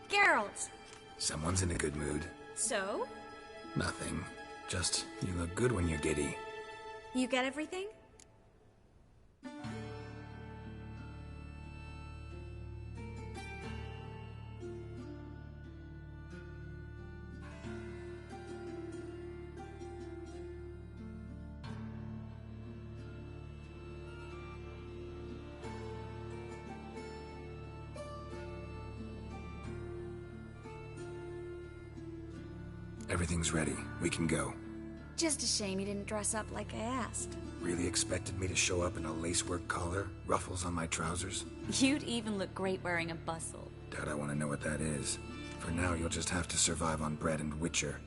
Geralt! Someone's in a good mood. So? Nothing. Just, you look good when you're giddy. You get everything? Everything's ready. We can go. Just a shame you didn't dress up like I asked. Really expected me to show up in a lacework collar, ruffles on my trousers? You'd even look great wearing a bustle. Doubt I want to know what that is. For now, you'll just have to survive on bread and Witcher.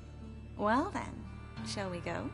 Well then, shall we go?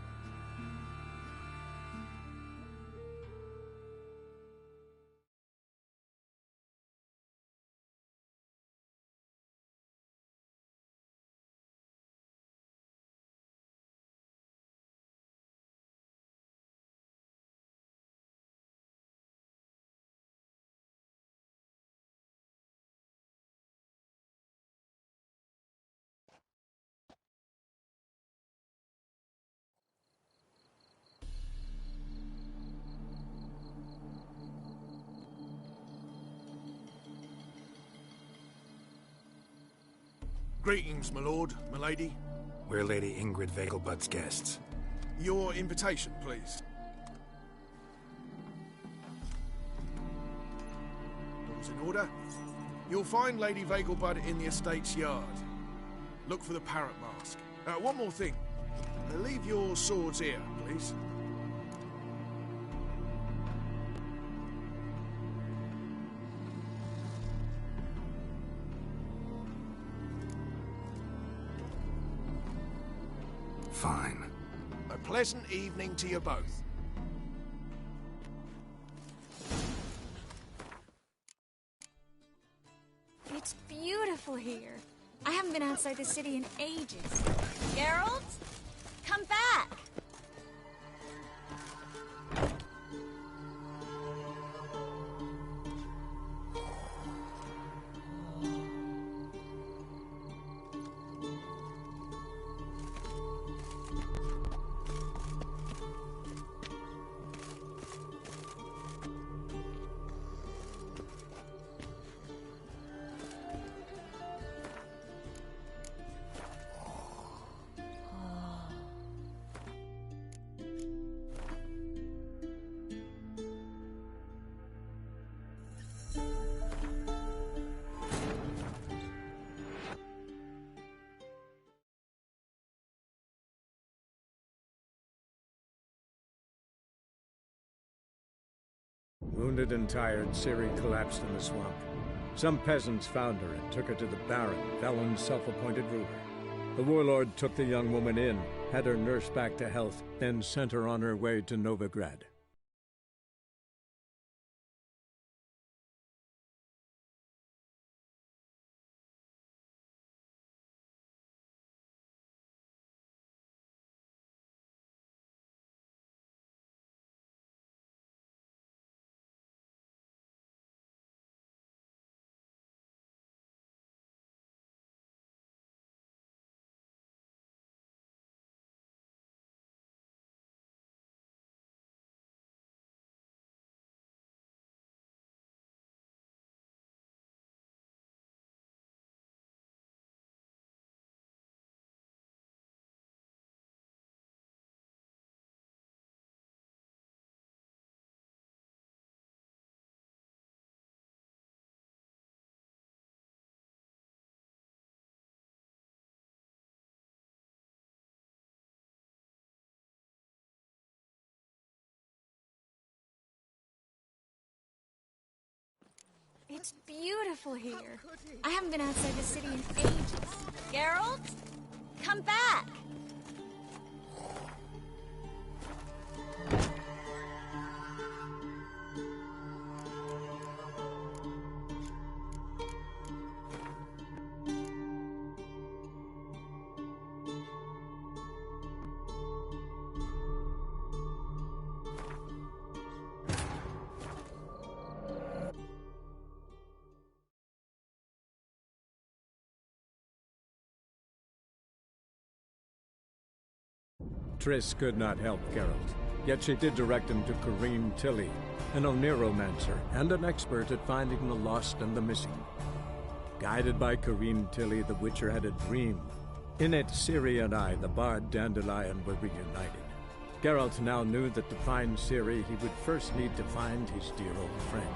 Greetings, my lord, my lady. We're Lady Ingrid Vegelbud's guests. Your invitation, please. All's in order. You'll find Lady Vegelbud in the estate's yard. Look for the parrot mask. One more thing. Leave your swords here, please. Fine. A pleasant evening to you both. It's beautiful here. I haven't been outside the city in ages. Geralt? Come back! Wounded and tired, Ciri collapsed in the swamp. Some peasants found her and took her to the Baron, Velen's self-appointed ruler. The warlord took the young woman in, had her nursed back to health, then sent her on her way to Novigrad. It's beautiful here. I haven't been outside the city in ages. Geralt? Come back! Triss could not help Geralt, yet she did direct him to Corrine Tilly, an Oniromancer and an expert at finding the lost and the missing. Guided by Corrine Tilly, the Witcher had a dream. In it, Ciri and I, the bard Dandelion, were reunited. Geralt now knew that to find Ciri, he would first need to find his dear old friend.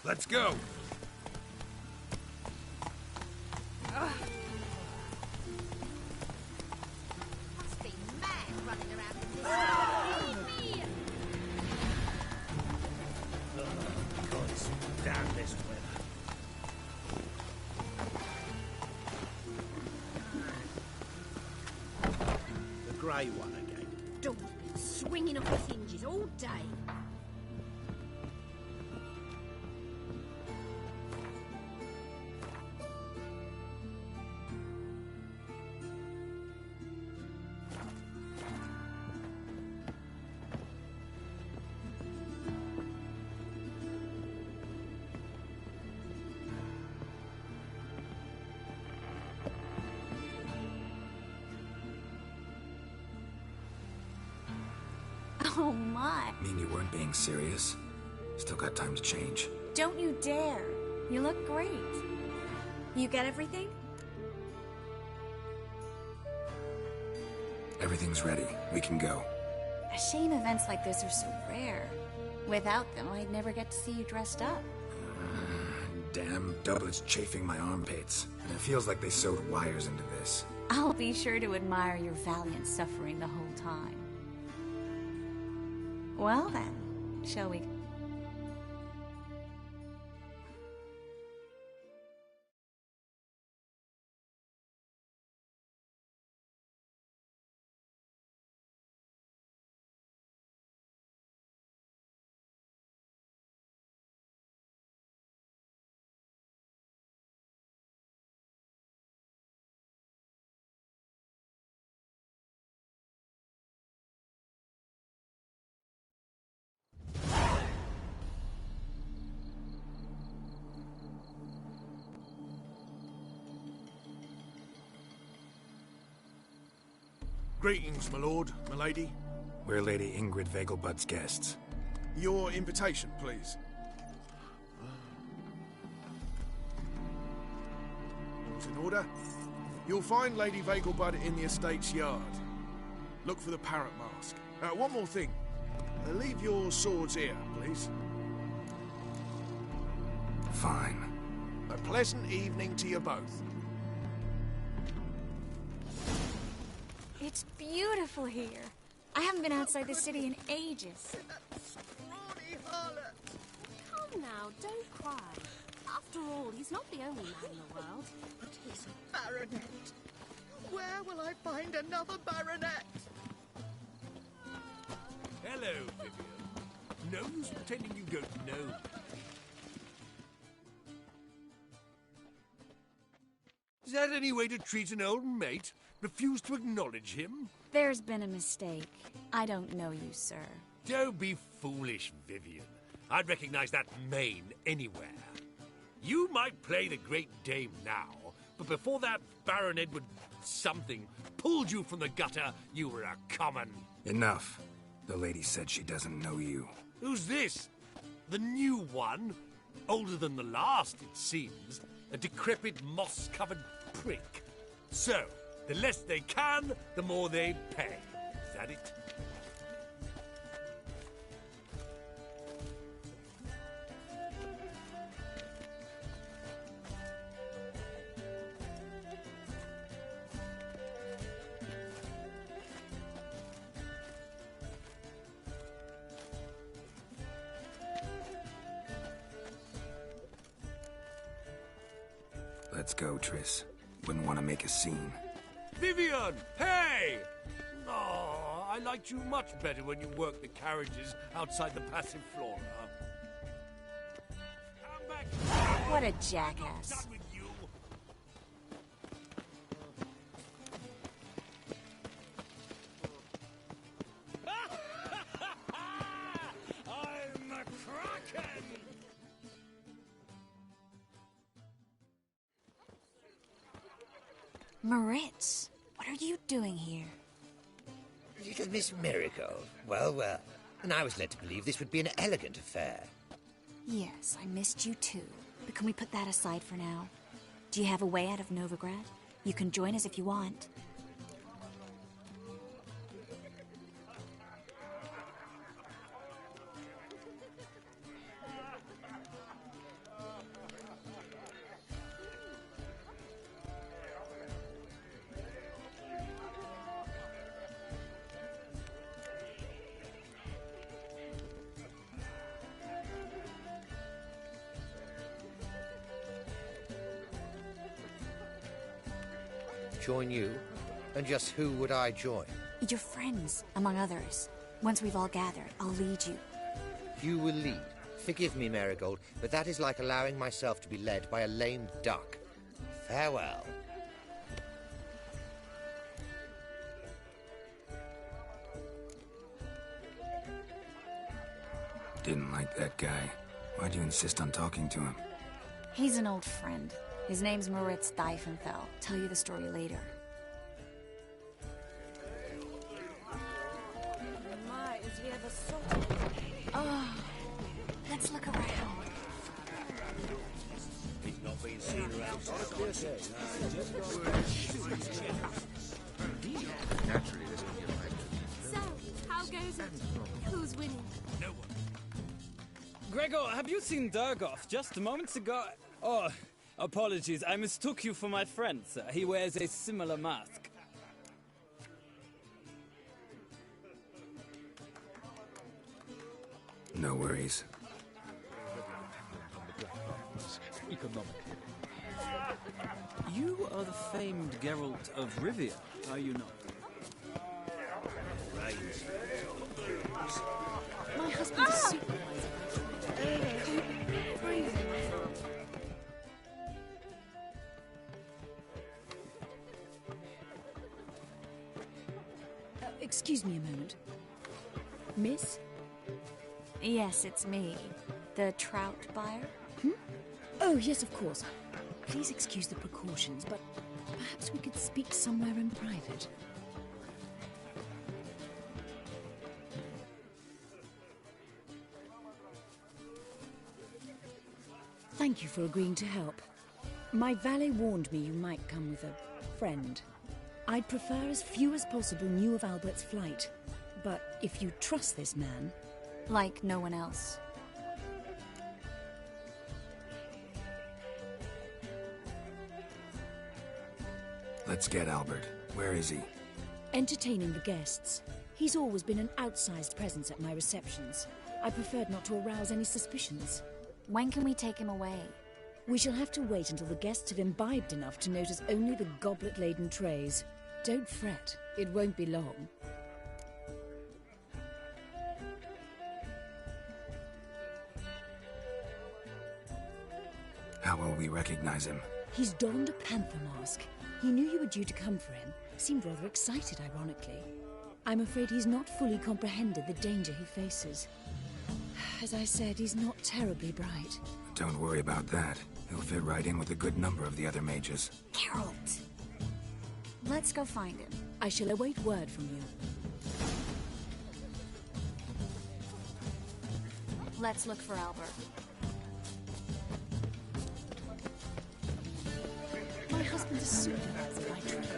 Let's go! Must be mad running around in this. Leave me! Gods, damn this weather. The grey one again. Door's been swinging off its hinges all day. Oh my. Mean you weren't being serious? Still got time to change. Don't you dare. You look great. You get everything? Everything's ready. We can go. A shame events like this are so rare. Without them, I'd never get to see you dressed up. Damn doublets chafing my armpits. And it feels like they sewed wires into this. I'll be sure to admire your valiant suffering the whole time. Well then, shall we? Greetings, my lord, my lady. We're Lady Ingrid Vegelbud's guests. Your invitation, please. All's in order. You'll find Lady Vegelbud in the estate's yard. Look for the parrot mask. One more thing. Leave your swords here, please. Fine. A pleasant evening to you both. It's beautiful here. I haven't been outside the city in ages. Scrawny harlot! Come now, don't cry. After all, he's not the only man in the world. But he's a baronet. Where will I find another baronet? Hello, Vivian. No use pretending you don't know. Is that any way to treat an old mate? Refuse to acknowledge him? There's been a mistake. I don't know you, sir. Don't be foolish, Vivian. I'd recognize that mane anywhere. You might play the Great Dame now, but before that Baron Edward something pulled you from the gutter, you were a common... Enough. The lady said she doesn't know you. Who's this? The new one? Older than the last, it seems. A decrepit, moss-covered prick. So, the less they can, the more they pay. Is that it? Let's go, Triss. Wouldn't want to make a scene. Vivian! Hey! Oh, I liked you much better when you worked the carriages outside the passive flora. Come back! What a I'm jackass. done with you. I'm a kraken! Moritz, what are you doing here? Little Miss Miracle. Well, well. And I was led to believe this would be an elegant affair. Yes, I missed you too. But can we put that aside for now? Do you have a way out of Novigrad? You can join us if you want. Join you? And just who would I join? Your friends, among others. Once we've all gathered, I'll lead you. You will lead. Forgive me, Marigold, but that is like allowing myself to be led by a lame duck. Farewell. Didn't like that guy. Why'd you insist on talking to him? He's an old friend. His name's Moritz Diefenfeld. Tell you the story later. My, is he ever so... Oh, let's look around. He's not being seen around. Naturally, this will be a So, how goes it? Who's winning? No one. Gregor, have you seen Durgoff just moments ago? Oh, apologies. I mistook you for my friend, sir. He wears a similar mask. No worries. You are the famed Geralt of Rivia, are you not? My husband's a supervisor. Excuse me a moment. Miss? Yes, it's me. The trout buyer? Oh, yes, of course. Please excuse the precautions, but perhaps we could speak somewhere in private. Thank you for agreeing to help. My valet warned me you might come with a friend. I'd prefer as few as possible knew of Albert's flight. But if you trust this man... Like no one else. Let's get Albert. Where is he? Entertaining the guests. He's always been an outsized presence at my receptions. I preferred not to arouse any suspicions. When can we take him away? We shall have to wait until the guests have imbibed enough to notice only the goblet-laden trays. Don't fret, it won't be long. How will we recognize him? He's donned a panther mask. He knew you were due to come for him. Seemed rather excited, ironically. I'm afraid he's not fully comprehended the danger he faces. As I said, he's not terribly bright. Don't worry about that. He'll fit right in with a good number of the other mages. Geralt! Let's go find him. I shall await word from you. Let's look for Albert. My husband's a supervisor by trade.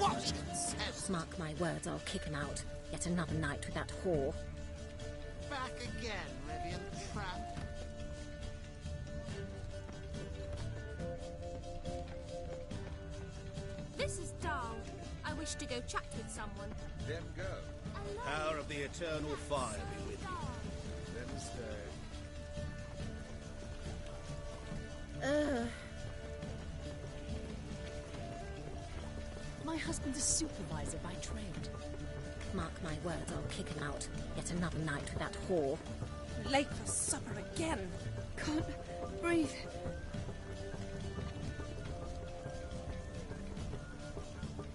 Watch it, says. Mark my words, I'll kick him out. Yet another night with that whore. Back again, Rivian Trap. This is dull. I wish to go chat with someone. Then go. Power of the eternal fire be with you. Then stay. My husband's a supervisor by trade. Mark my words, I'll kick him out. Yet another night with that whore. Late for supper again. Can't breathe.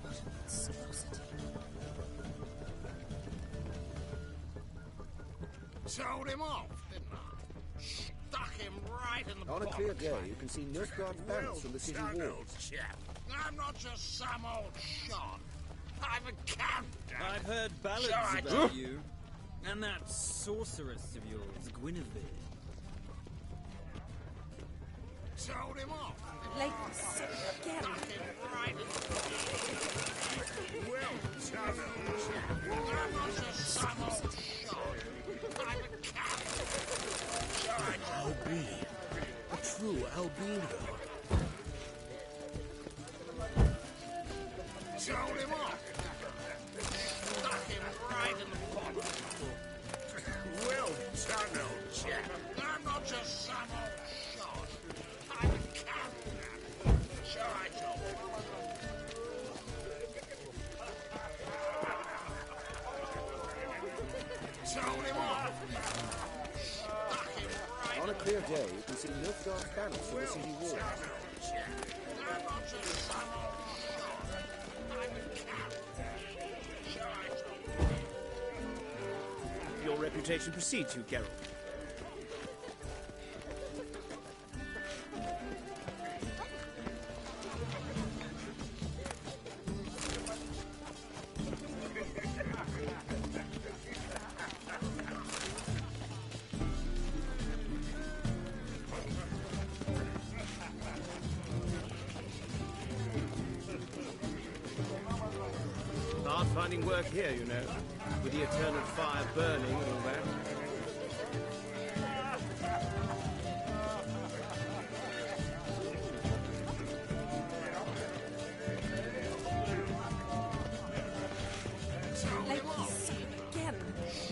What a monstrosity. Told him off, didn't I? Stuck him right in the On a bottom. clear day, you can see Nilfgaard banners from the city walls. Chap. I'm not just some old shot. I'm a captain. I've heard ballads Sure I about do. you. And that sorceress of yours, Guinevere. Told him off. Late for supper again. Stuck him right in the well done, chap. I'm not just some old shot. I'm a captain. Sure I do. I'll be a true albino. Told him off. Stuck him right in the bottom. Well done, old chap. I'm not just some old shot. I'm a captain. Sure I told him. Told him off. Stuck him right On a clear day, you can see Nilfgaard banners from the city walls. I'm not just some old shot. I'm a captain. Sure I told him. Your reputation precedes you, Geralt. Hard finding work here, you know, with the eternal fire burning and all that. Late for supper again.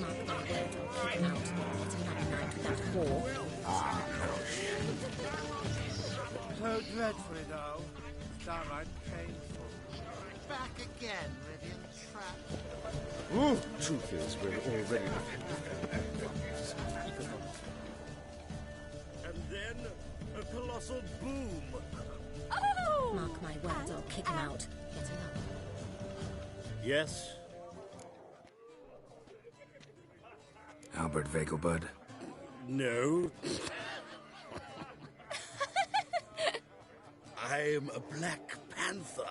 Mark my words, I'll kick him out. Yet another night with that whore. So dreadfully dull. Downright painful. Back again, Rivian Trap. Ooh, truth is, we're already And then a colossal boom. Oh! Mark my words, I'll kick him out. Yet another. Yes? Albert Vegelbud. No. I'm a Black Panther.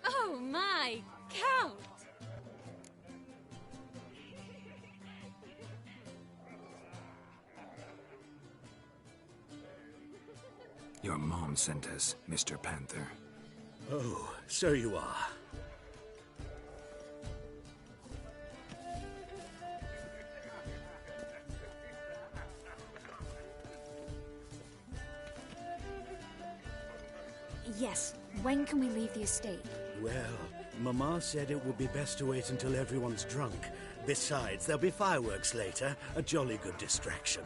Oh my, Count! Your mom sent us, Mr. Panther. Oh, so you are. Yes. When can we leave the estate? Well, Mama said it would be best to wait until everyone's drunk. Besides, there'll be fireworks later, a jolly good distraction.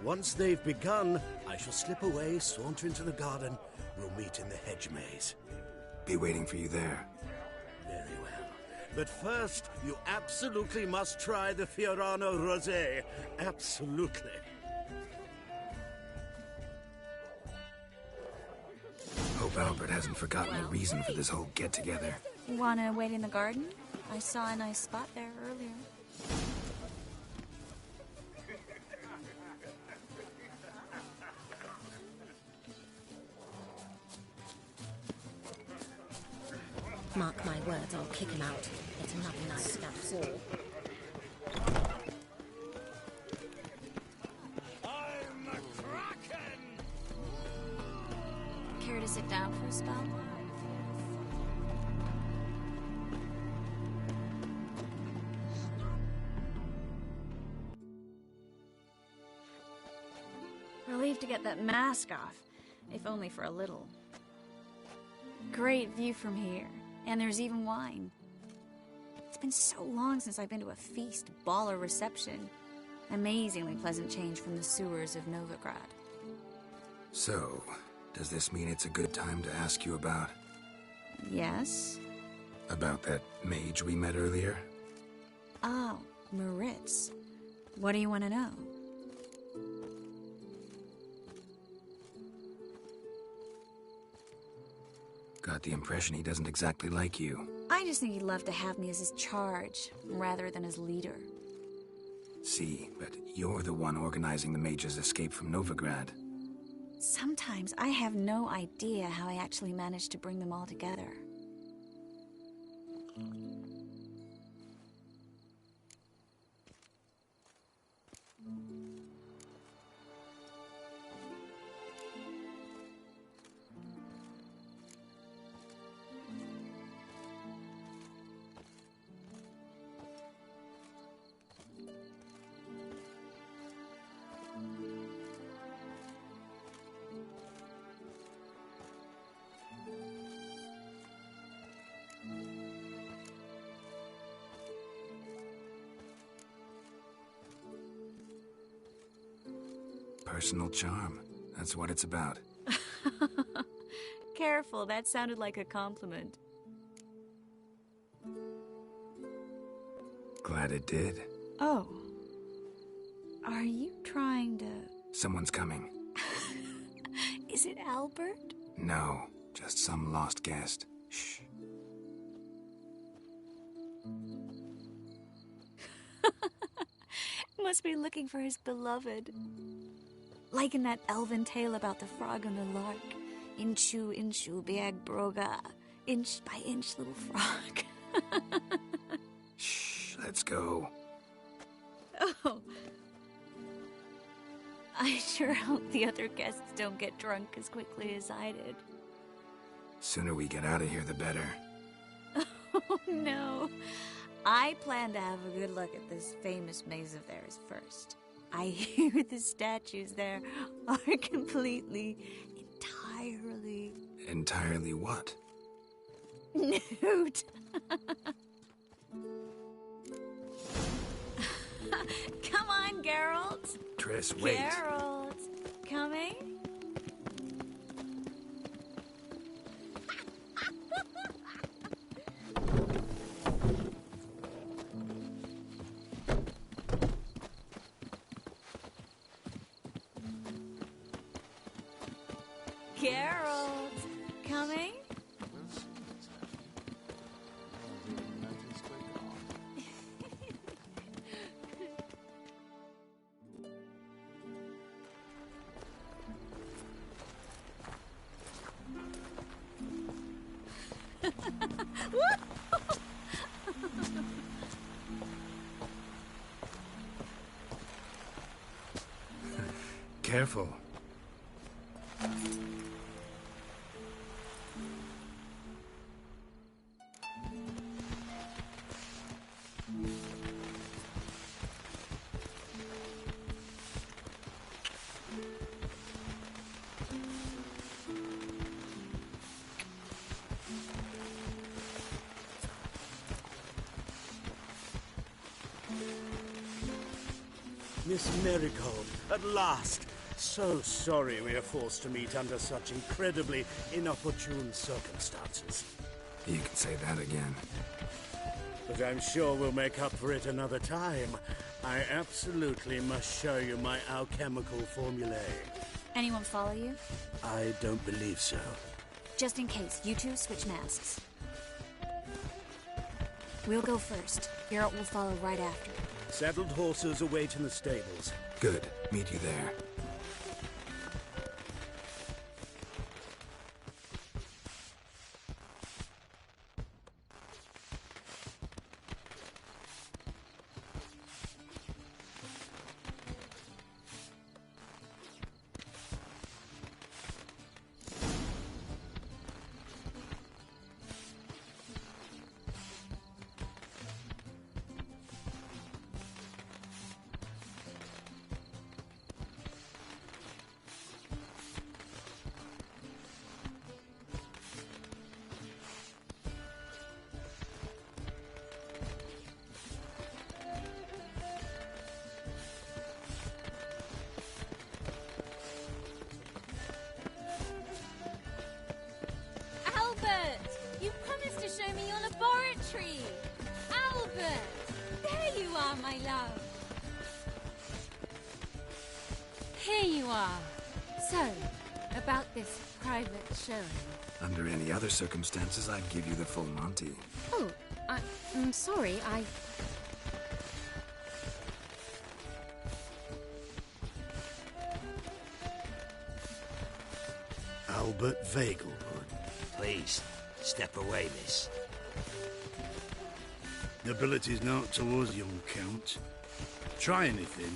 Once they've begun, I shall slip away, saunter into the garden. We'll meet in the hedge maze. Be waiting for you there. Very well. But first, you absolutely must try the Fiorano Rosé. Absolutely. Hope Albert hasn't forgotten the reason for this whole get-together. Wanna wait in the garden? I saw a nice spot there earlier. Mark my words, I'll kick him out. Yet another night with that whore. sit down for a spell? Relieved to get that mask off, if only for a little. Great view from here, and there's even wine. It's been so long since I've been to a feast, ball, or reception. Amazingly pleasant change from the sewers of Novigrad. So, does this mean it's a good time to ask you about... Yes? About that mage we met earlier? Oh, Maritz. What do you want to know? Got the impression he doesn't exactly like you. I just think he'd love to have me as his charge, rather than his leader. See, but you're the one organizing the mage's escape from Novigrad. Sometimes I have no idea how I actually managed to bring them all together. Personal charm. That's what it's about. Careful, that sounded like a compliment. Glad it did. Oh. Are you trying to... Someone's coming. Is it Albert? No, just some lost guest. Shh. Must be looking for his beloved. Like in that elven tale about the frog and the lark. Inchu, inchu, biag broga. Inch by inch, little frog. Shh, let's go. Oh. I sure hope the other guests don't get drunk as quickly as I did. Sooner we get out of here, the better. Oh, no. I plan to have a good look at this famous maze of theirs first. I hear the statues there are completely, entirely... Entirely what? Nude. Come on, Geralt. Triss, wait. Geralt, coming? Geralt, coming? Careful. Miss Marigold, at last! So sorry we are forced to meet under such incredibly inopportune circumstances. You can say that again. But I'm sure we'll make up for it another time. I absolutely must show you my alchemical formulae. Anyone follow you? I don't believe so. Just in case, you two switch masks. We'll go first. Geralt will follow right after. Saddled horses await in the stables. Good. Meet you there. are. So, about this private showing. Under any other circumstances, I'd give you the full Monty. Oh, I'm sorry, Albert Vagelwood. Please, step away, miss. Nobility's not towards young Count. Try anything,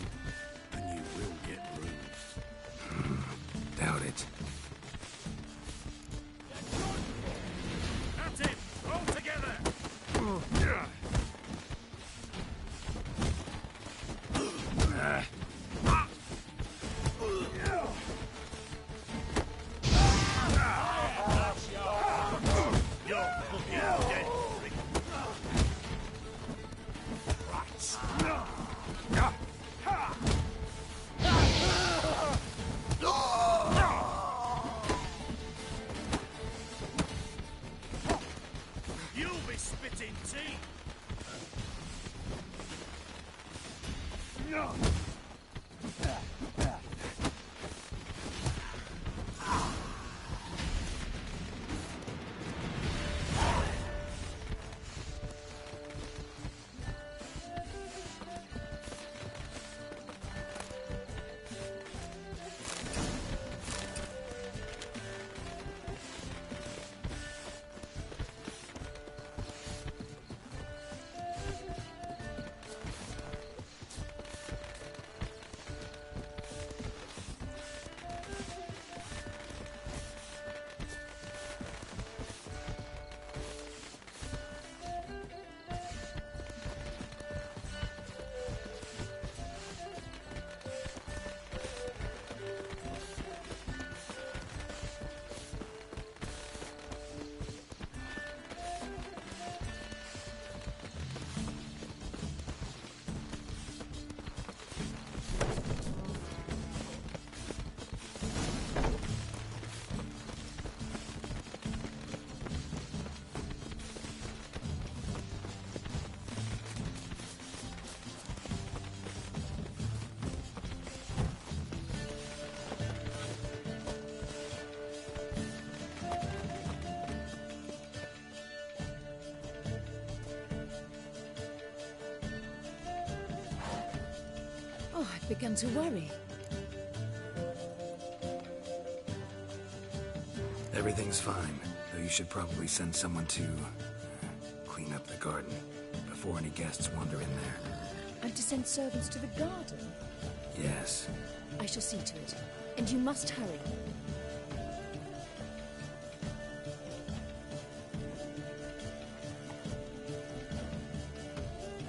and you will get bruised. Doubt it. At him! All together! You'll be spitting tea! Oh, I've begun to worry. Everything's fine, though you should probably send someone to clean up the garden before any guests wander in there. I'm to send servants to the garden? Yes. I shall see to it. And you must hurry.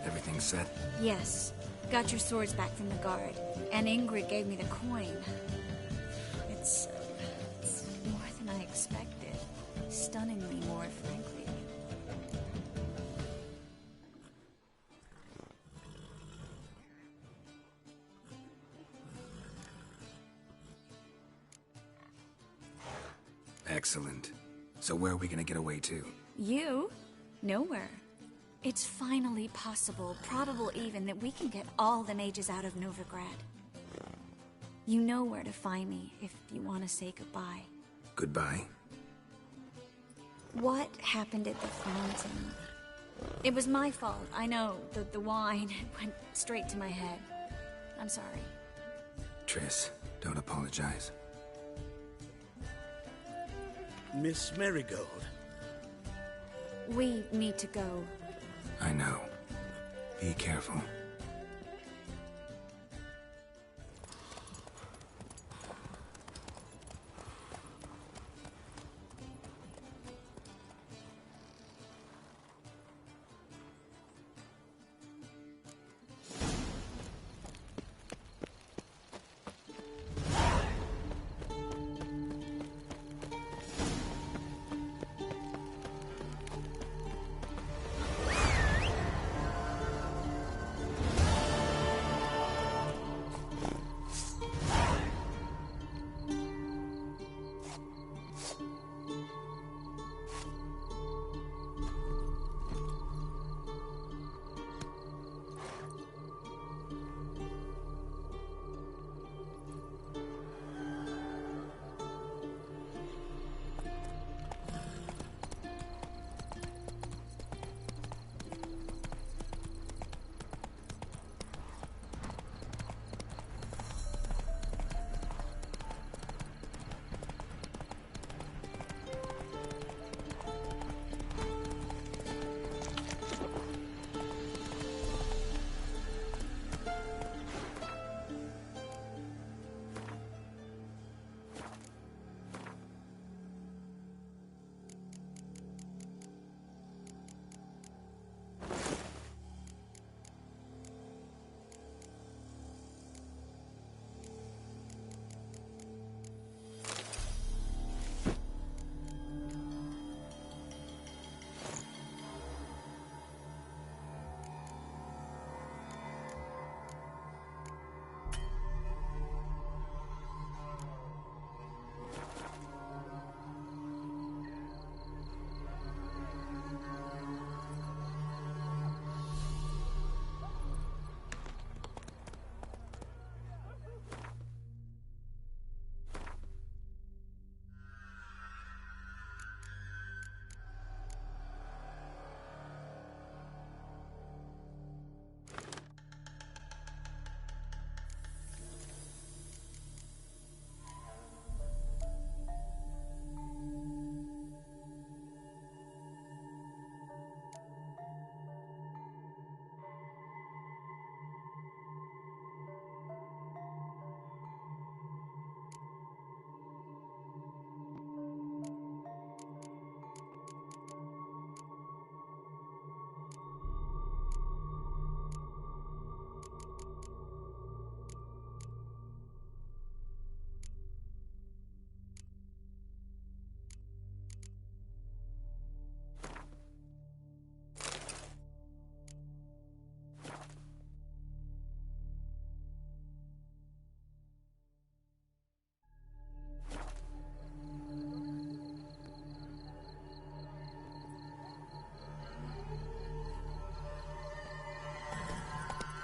Everything set? Yes. Got your swords back from the guard. And Ingrid gave me the coin. It's more than I expected. Stunningly more, frankly. Excellent. So where are we gonna get away to? You? Nowhere. It's finally possible, probable even, that we can get all the mages out of Novigrad. You know where to find me if you want to say goodbye. Goodbye? What happened at the fountain? It was my fault, I know. The wine went straight to my head. I'm sorry. Triss, don't apologize. Miss Marigold. We need to go. I know. Be careful.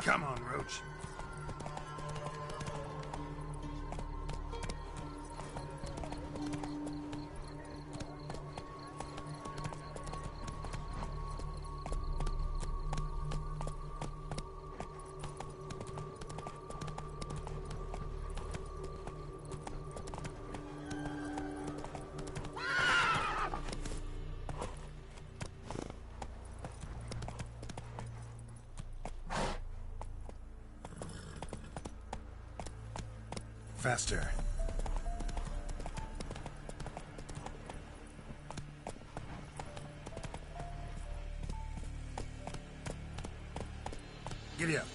Come on, Roach. Faster. Giddy up.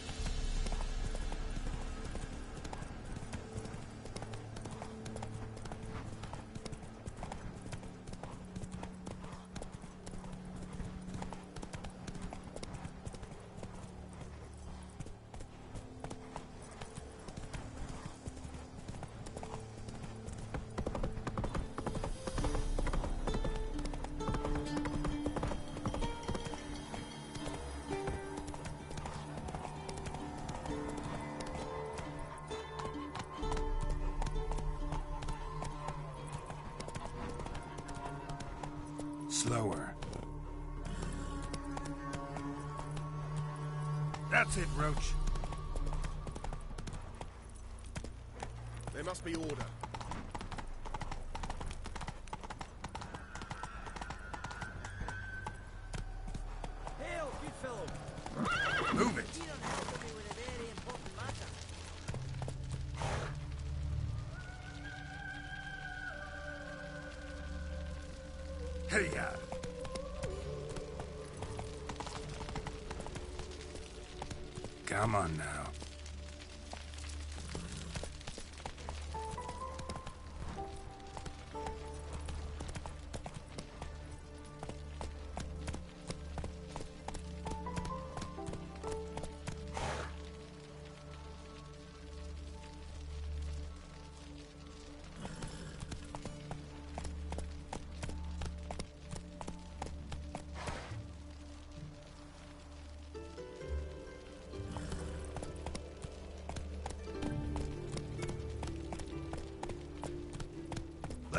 Slower. That's it, Roach. There must be order. Hail, good fellow. Move it. Hey, Come on now.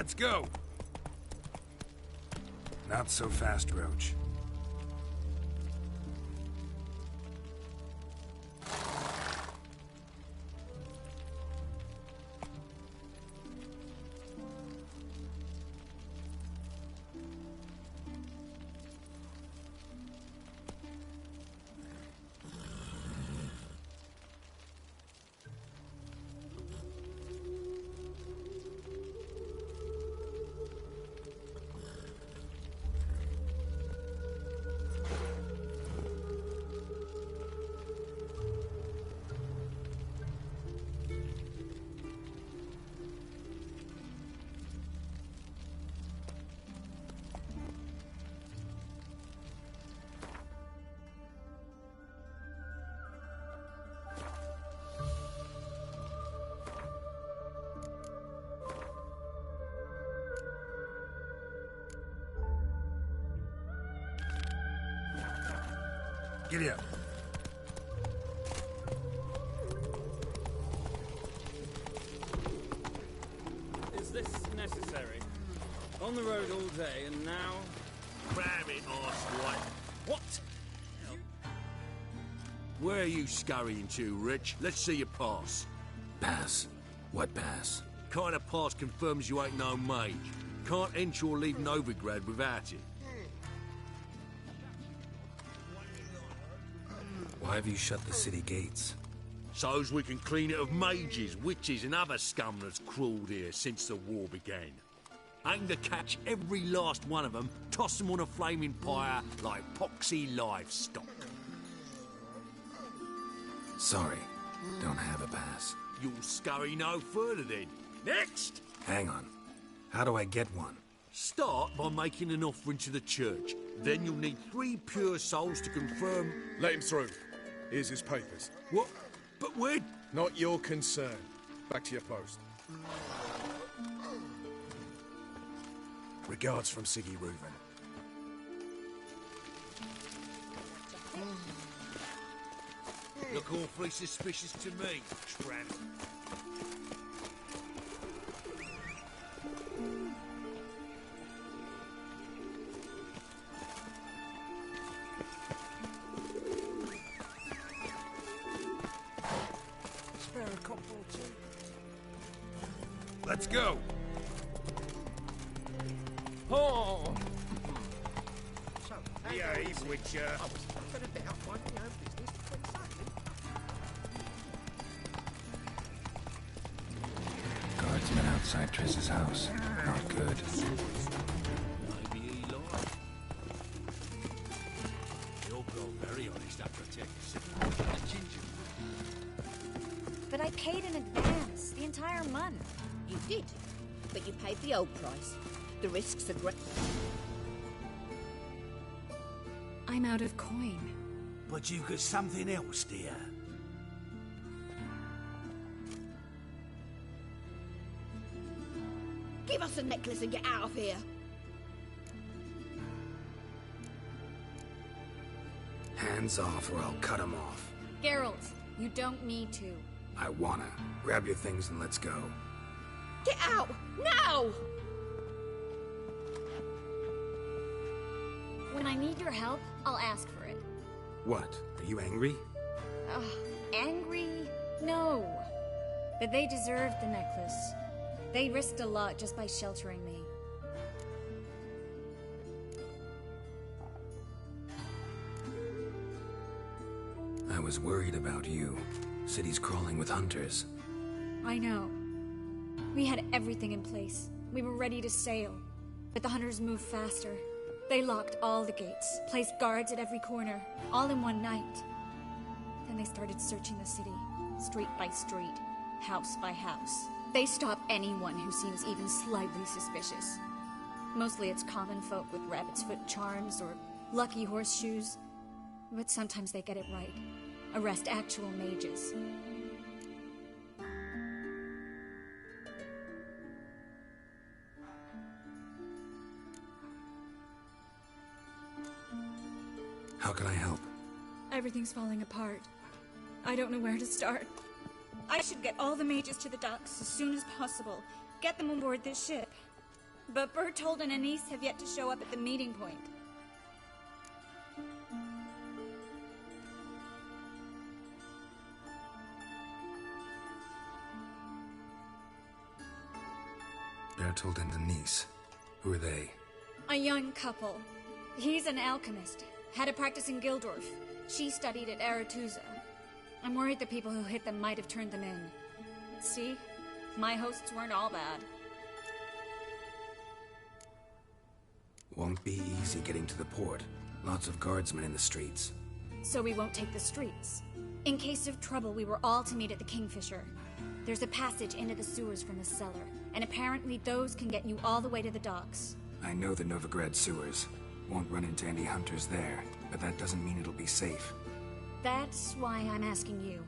let's go. Not so fast, Roach. Giddy up. Is this necessary? On the road all day, and now... Cram it, arsewhite. What? Where are you scurrying to, Rich? Let's see your pass. Pass? What pass? Kind of pass confirms you ain't no mage. Can't enter or leave Novigrad without it. Why have you shut the city gates? So's we can clean it of mages, witches and other scum that's crawled here since the war began. Aim to catch every last one of them, toss them on a flaming pyre like poxy livestock. Sorry, don't have a pass. You'll scurry no further then. Next! Hang on. How do I get one? Start by making an offering to the church. Then you'll need 3 pure souls to confirm... Let him through. Here's his papers. What? But we're... Not your concern. Back to your post. Regards from Siggy Reuven. Look awfully suspicious to me, tramp. Spare a couple or two. Let's go. Oh! So, Behave, Witcher. I was going a bit out minding my own business, but suddenly... Guardsmen outside Triss's house. Not good. Maybe he lied. You'll grow very honest after I take a sip of that ginger. But I paid in advance, the entire month. You did, but you paid the old price. The risks are great. I'm out of coin. But you've got something else, dear. Give us a necklace and get out of here. Hands off or I'll cut them off. Geralt, you don't need to. I wanna. Grab your things and let's go. Get out! Now! When I need your help, I'll ask for it. What? Are you angry? Angry? No. But they deserved the necklace. They risked a lot just by sheltering me. I was worried about you. City's crawling with hunters. I know. We had everything in place. We were ready to sail. But the hunters moved faster. They locked all the gates, placed guards at every corner, all in one night. Then they started searching the city, street by street, house by house. They stop anyone who seems even slightly suspicious. Mostly it's common folk with rabbit's foot charms or lucky horseshoes. But sometimes they get it right. Arrest actual mages. How can I help? Everything's falling apart. I don't know where to start. I should get all the mages to the docks as soon as possible. Get them aboard this ship. But Bertold and Anise have yet to show up at the meeting point. Bertold and Denise. Who are they? A young couple. He's an alchemist. Had a practice in Gildorf. She studied at Aretuza. I'm worried the people who hit them might have turned them in. See? My hosts weren't all bad. Won't be easy getting to the port. Lots of guardsmen in the streets. So we won't take the streets. In case of trouble, we were all to meet at the Kingfisher. There's a passage into the sewers from the cellar, and apparently those can get you all the way to the docks. I know the Novigrad sewers. Won't run into any hunters there, but that doesn't mean it'll be safe. That's why I'm asking you.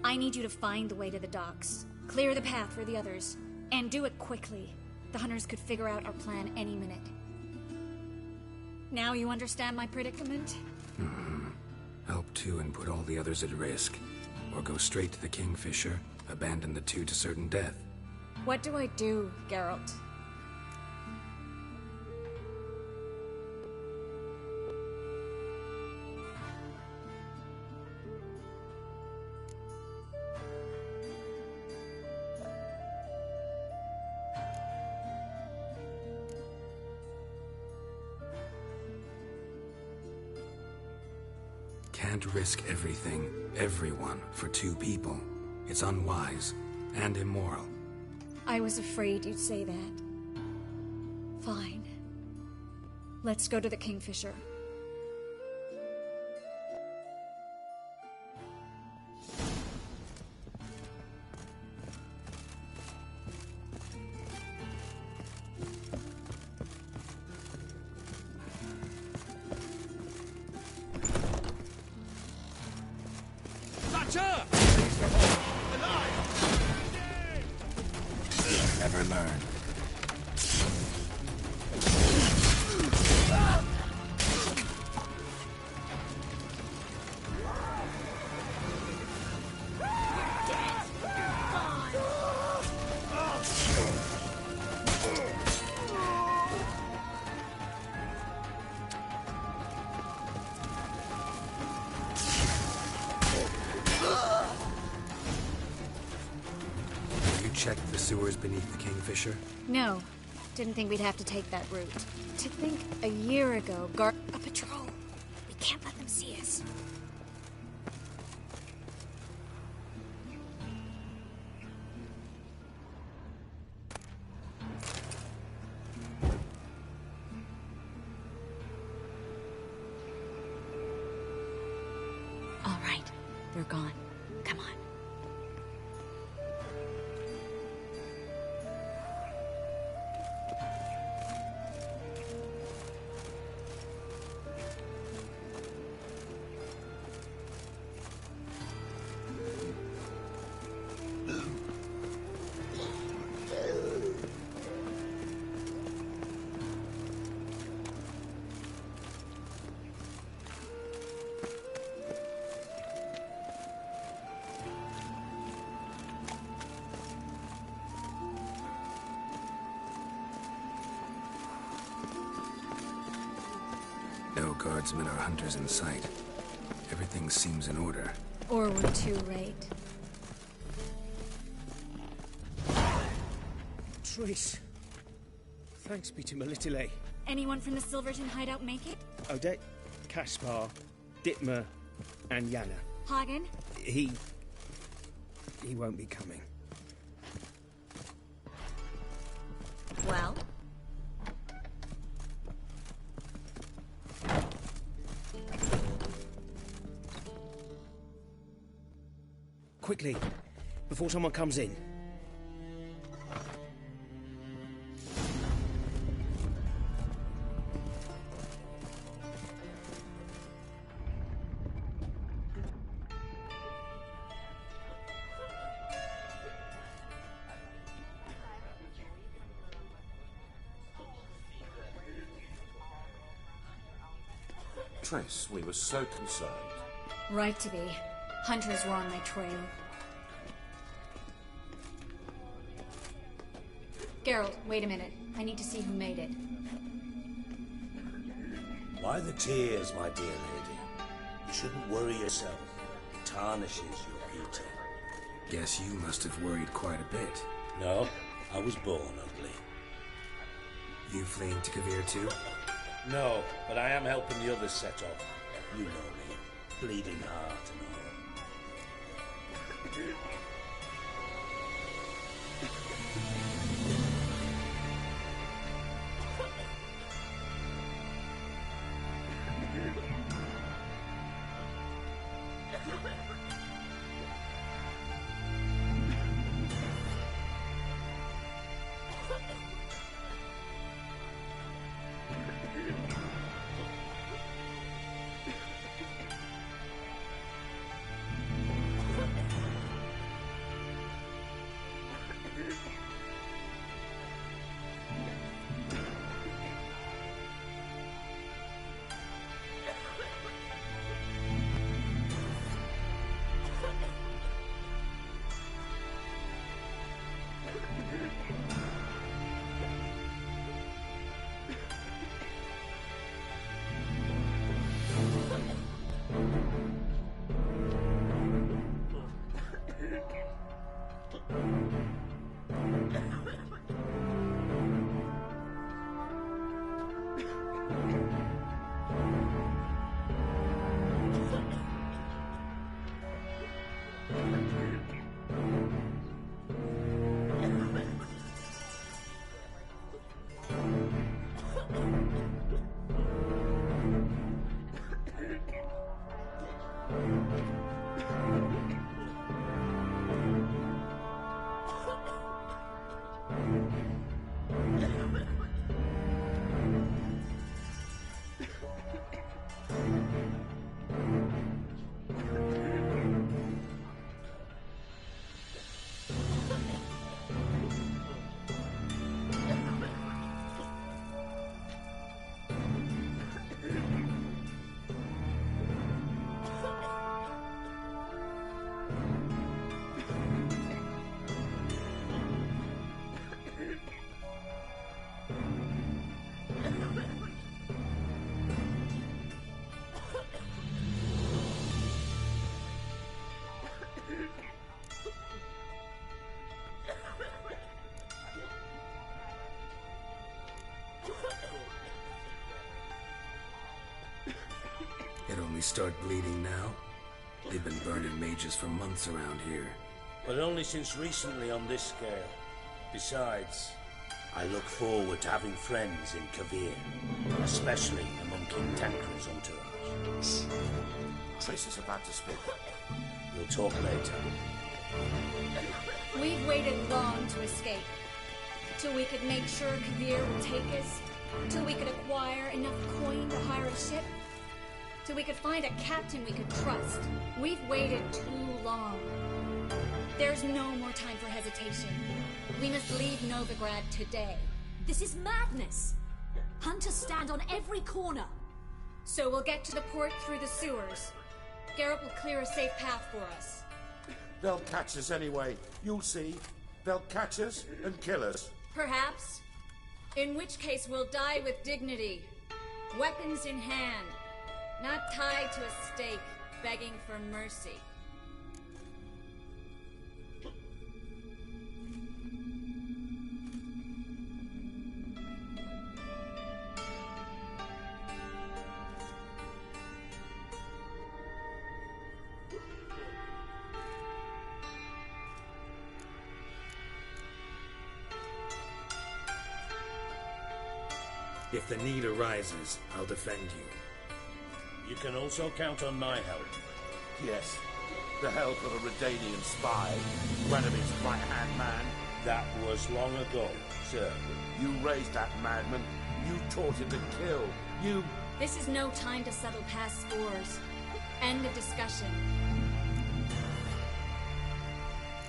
I need you to find the way to the docks, clear the path for the others, and do it quickly. The hunters could figure out our plan any minute. Now you understand my predicament? Mm-hmm. Help two and put all the others at risk. Or go straight to the Kingfisher, abandon the two to certain death. What do I do, Geralt? Can't risk everything, everyone, for two people. It's unwise and immoral. I was afraid you'd say that. Fine. Let's go to the Kingfisher. Never learn. check the sewers beneath the Kingfisher? No. Didn't think we'd have to take that route. To think a year ago, a patrol. We can't let them see us. All right, they're gone. Come on. No guardsmen or hunters in sight. Everything seems in order. Or we're too late. Trace. Thanks be to Melitele. Anyone from the Silverton hideout make it? Odette, Caspar, Dittmer, and Yana. Hagen? He won't be coming. Well? Quickly, before someone comes in. Trace, we were so concerned. Right to be. Hunters were on my trail. Geralt, wait a minute. I need to see who made it. Why the tears, my dear lady? You shouldn't worry yourself. It tarnishes your beauty. Guess you must have worried quite a bit. No, I was born ugly. You fleeing to Cavill too? No, but I am helping the others set off. You know me. Bleeding heart and all. start bleeding now? They've been burning mages for months around here. But only since recently on this scale. Besides, I look forward to having friends in Cavill, especially among King Tancred's entourage. Triss is about to speak. We'll talk later. We've waited long to escape. Till we could make sure Cavill would take us. Till we could acquire enough coin to hire a ship. Till we could find a captain we could trust. We've waited too long. There's no more time for hesitation. We must leave Novigrad today. This is madness! Hunters stand on every corner. So we'll get to the port through the sewers. Garrett will clear a safe path for us. They'll catch us anyway. You'll see. They'll catch us and kill us. Perhaps. In which case we'll die with dignity. Weapons in hand. Not tied to a stake, begging for mercy. If the need arises, I'll defend you. You can also count on my help. Yes. The help of a Redanian spy. Gwenove's right-hand man. That was long ago, sir. You raised that madman. You taught him to kill. You... This is no time to settle past scores. End of discussion.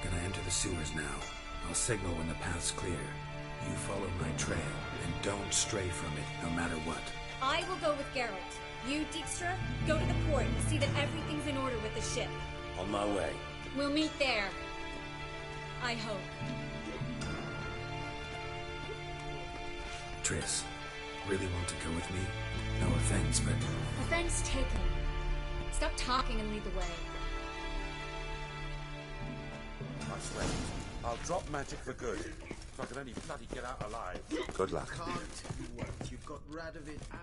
Gonna enter the sewers now. I'll signal when the path's clear. You follow my trail, and don't stray from it, no matter what. I will go with Geralt. You, Dijkstra, go to the port and see that everything's in order with the ship. On my way. We'll meet there. I hope. Triss, really want to go with me? No offense, but... Offense taken. Stop talking and lead the way. I swear, I'll drop magic for good. If I can only bloody get out alive. Good luck. Can't. You won't. You've got rid of it and...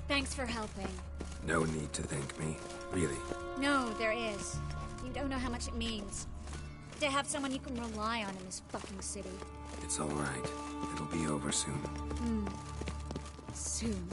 Thanks for helping. No need to thank me. Really. No, there is. You don't know how much it means. To have someone you can rely on in this fucking city. It's all right. It'll be over soon. Soon.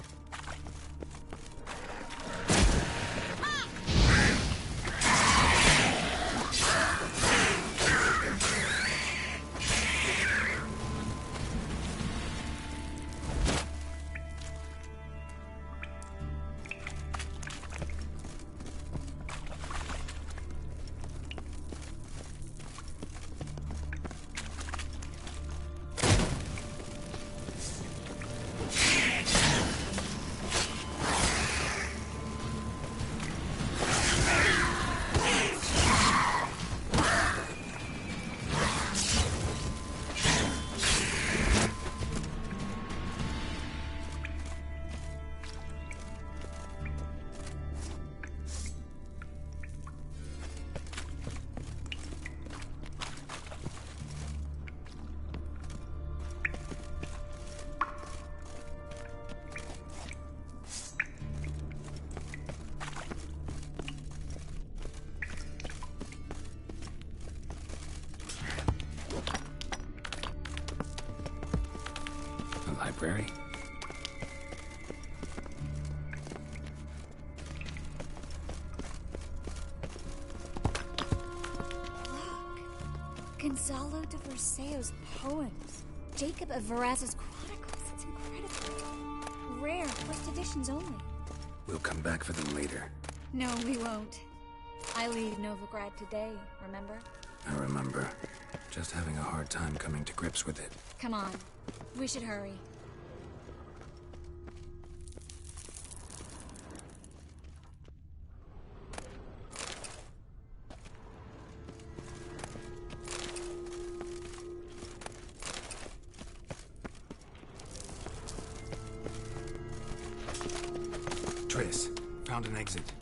Library? Gonzalo de Verseo's poems. Jacob of Varaz's chronicles. It's incredible. Rare, first editions only. We'll come back for them later. No, we won't. I leave Novigrad today, remember? I remember. Just having a hard time coming to grips with it. Come on. We should hurry. found an exit.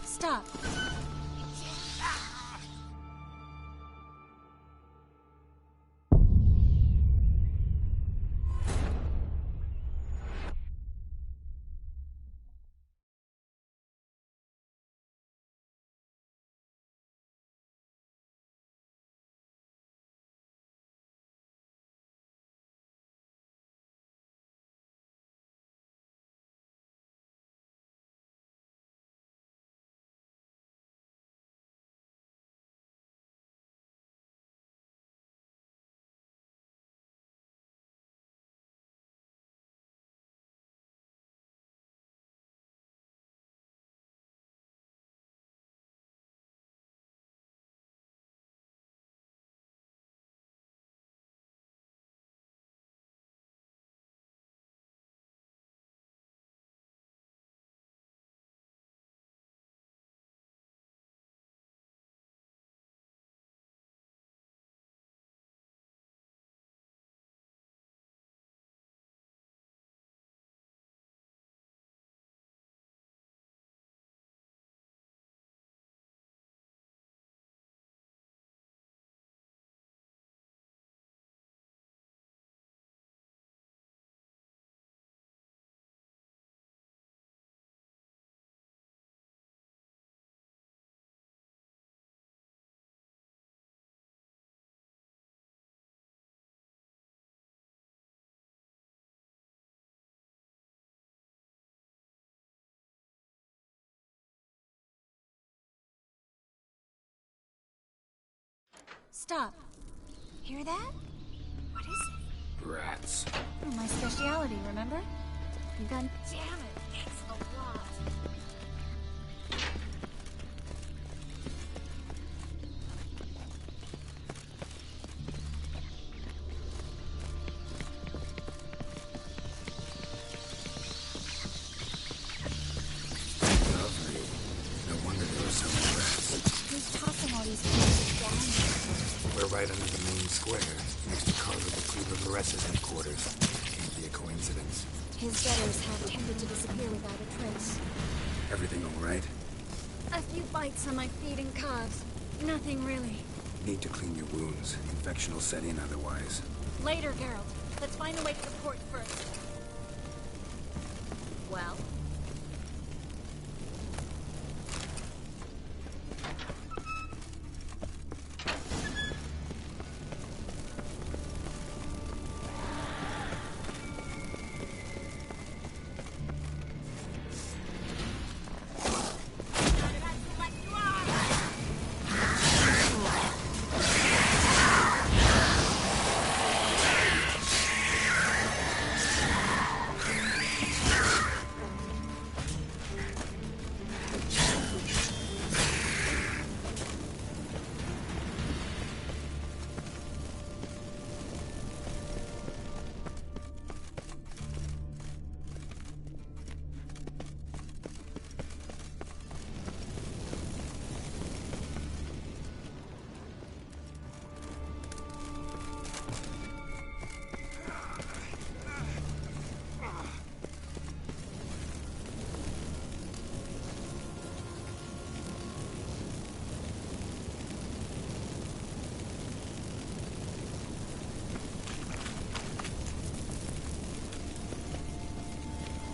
Stop. Stop. Hear that? What is it? Rats. Oh, my specialty, remember? God damn it, thanks a lot. Lovely. No wonder there were so many rats. Who's tossing all these pieces down here? We're right under the main square, next to Carlo the Cleaver-Varessa's headquarters. Can't be a coincidence. His debtors have tended to disappear without a trace. Everything all right? A few bites on my feet and calves. Nothing really. Need to clean your wounds. Infection will set in otherwise. Later, Geralt. Let's find a way to the port first. Well?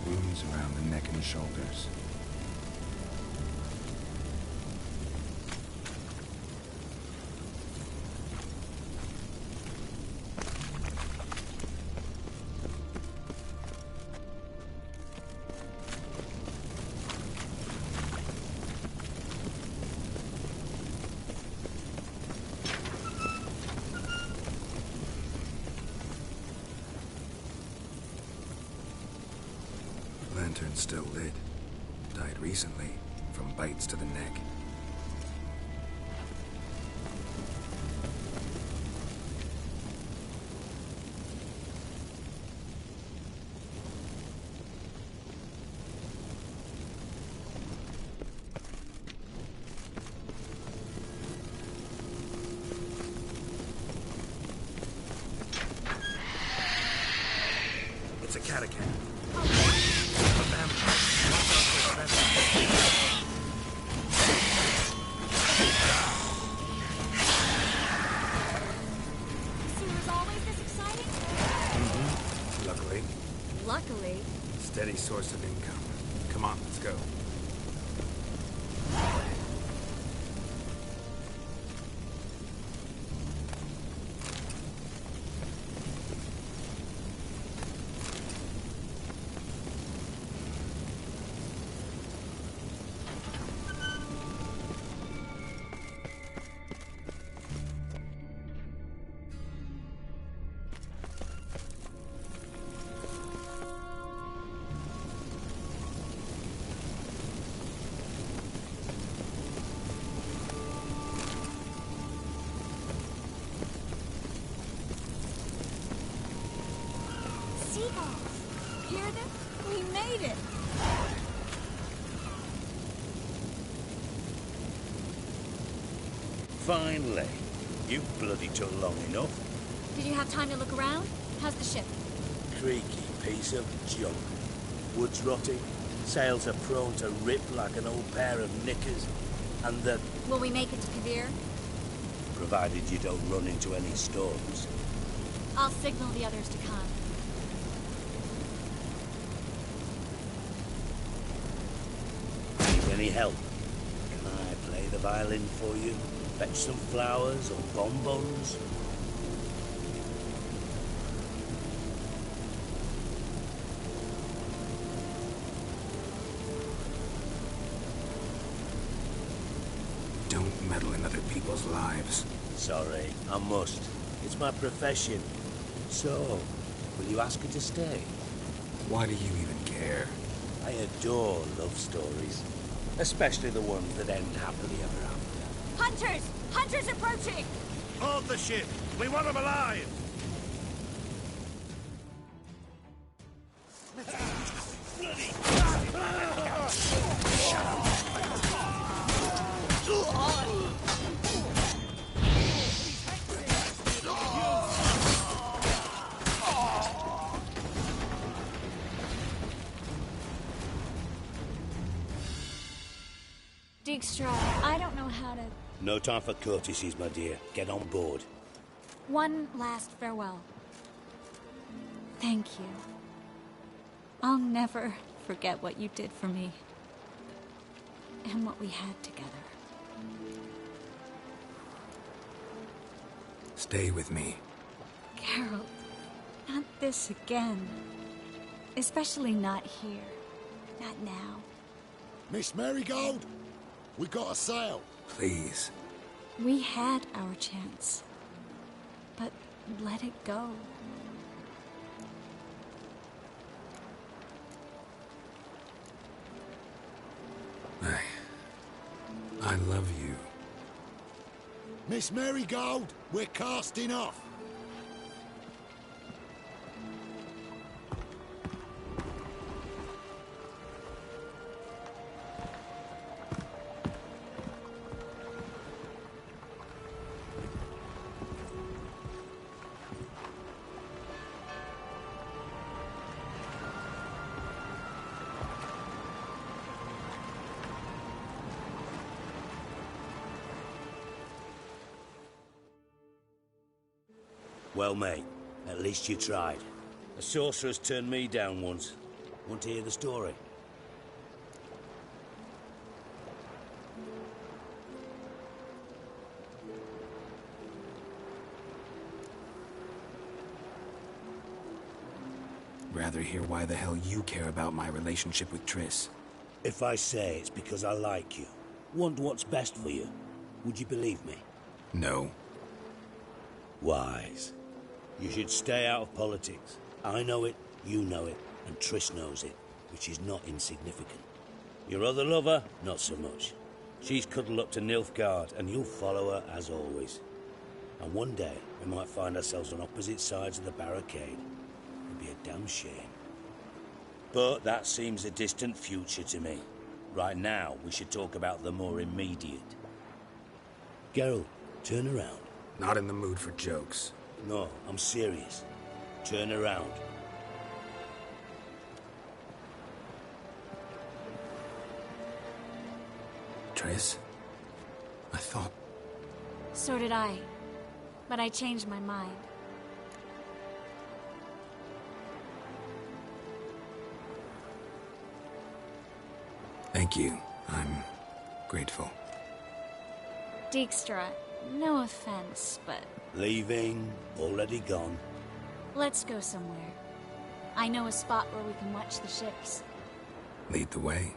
Wounds around the neck and shoulders. Lantern still lit. Died recently, from bites to the neck. It's a catacomb. A vampire. Sewer's always this exciting? Luckily, Luckily, steady source of income. Come on, let's go. seagulls. Hear them? We made it. Finally. You bloody took long enough. Did you have time to look around? How's the ship? Creaky piece of junk. Wood's rotting. Sails are prone to rip like an old pair of knickers. And the... Will we make it to Cavill? Provided you don't run into any storms. I'll signal the others to come. Need any help? Can I play the violin for you? Fetch some flowers or bonbons? Don't meddle in other people's lives. Sorry, I must. It's my profession. So, will you ask her to stay? Why do you even care? I adore love stories. Especially the ones that end happily ever after. Hunters! Hunters approaching! Hold the ship! We want them alive! Dijkstra, I don't know how to... No time for courtesies, my dear. Get on board. One last farewell. Thank you. I'll never forget what you did for me. And what we had together. Stay with me. Carol, not this again. Especially not here. Not now. Miss Marigold, we got a sail. Please. We had our chance. But let it go. I love you. Miss Marigold, we're casting off. Well, mate, at least you tried. A sorcerer's turned me down once. Want to hear the story? Rather hear why the hell you care about my relationship with Triss. If I say it's because I like you, want what's best for you, would you believe me? No. Wise. You should stay out of politics. I know it, you know it, and Triss knows it, which is not insignificant. Your other lover, not so much. She's cuddled up to Nilfgaard, and you'll follow her as always. And one day, we might find ourselves on opposite sides of the barricade. It'd be a damn shame. But that seems a distant future to me. Right now, we should talk about the more immediate. Geralt, turn around. Not in the mood for jokes. No, I'm serious. Turn around. Triss? I thought... So did I. But I changed my mind. Thank you. I'm grateful. Dijkstra, no offense, but Leaving, already gone. let's go somewhere. I know a spot where we can watch the ships. Lead the way.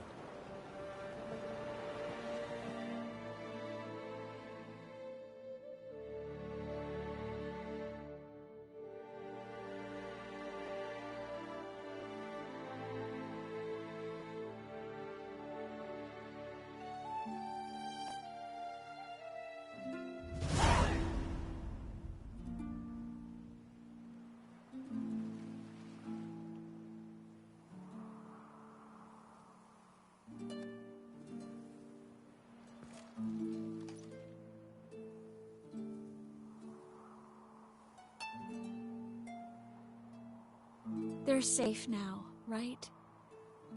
They're safe now, right?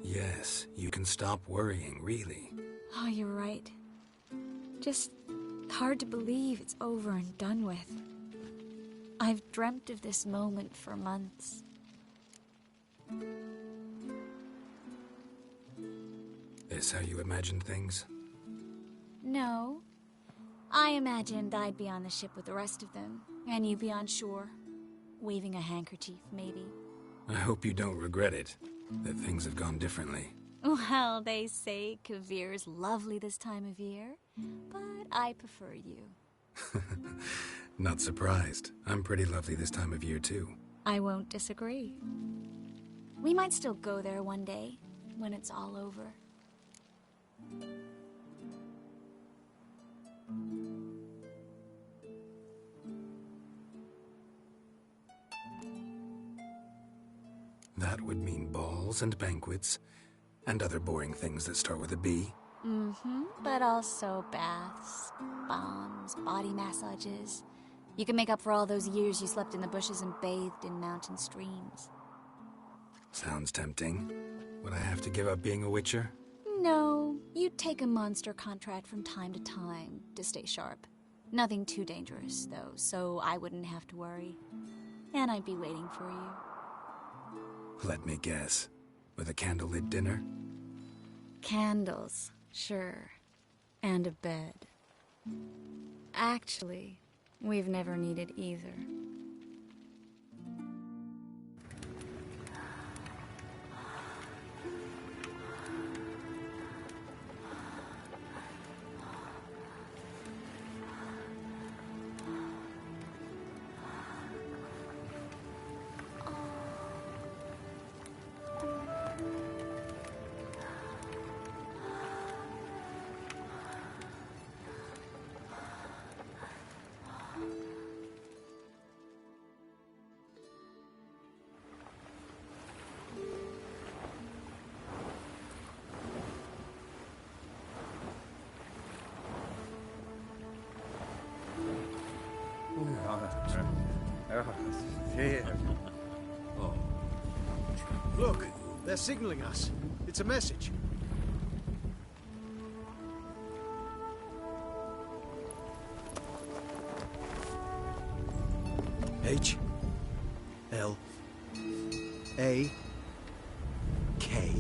Yes, you can stop worrying, really. Oh, you're right. Just hard to believe it's over and done with. I've dreamt of this moment for months. This how you imagined things? No. I imagined I'd be on the ship with the rest of them, and you'd be on shore, waving a handkerchief, maybe. I hope you don't regret it, that things have gone differently. Well, they say Cavir's lovely this time of year, but I prefer you. Not surprised. I'm pretty lovely this time of year, too. I won't disagree. We might still go there one day, when it's all over. That would mean balls and banquets, and other boring things that start with a B. Mm-hmm, but also baths, bombs, body massages. You can make up for all those years you slept in the bushes and bathed in mountain streams. Sounds tempting. Would I have to give up being a witcher? No, you'd take a monster contract from time to time to stay sharp. Nothing too dangerous, though, so I wouldn't have to worry. And I'd be waiting for you. Let me guess. With a candlelit dinner? Candles, sure. And a bed. Actually, we've never needed either. Look, they're signaling us. It's a message. H L A K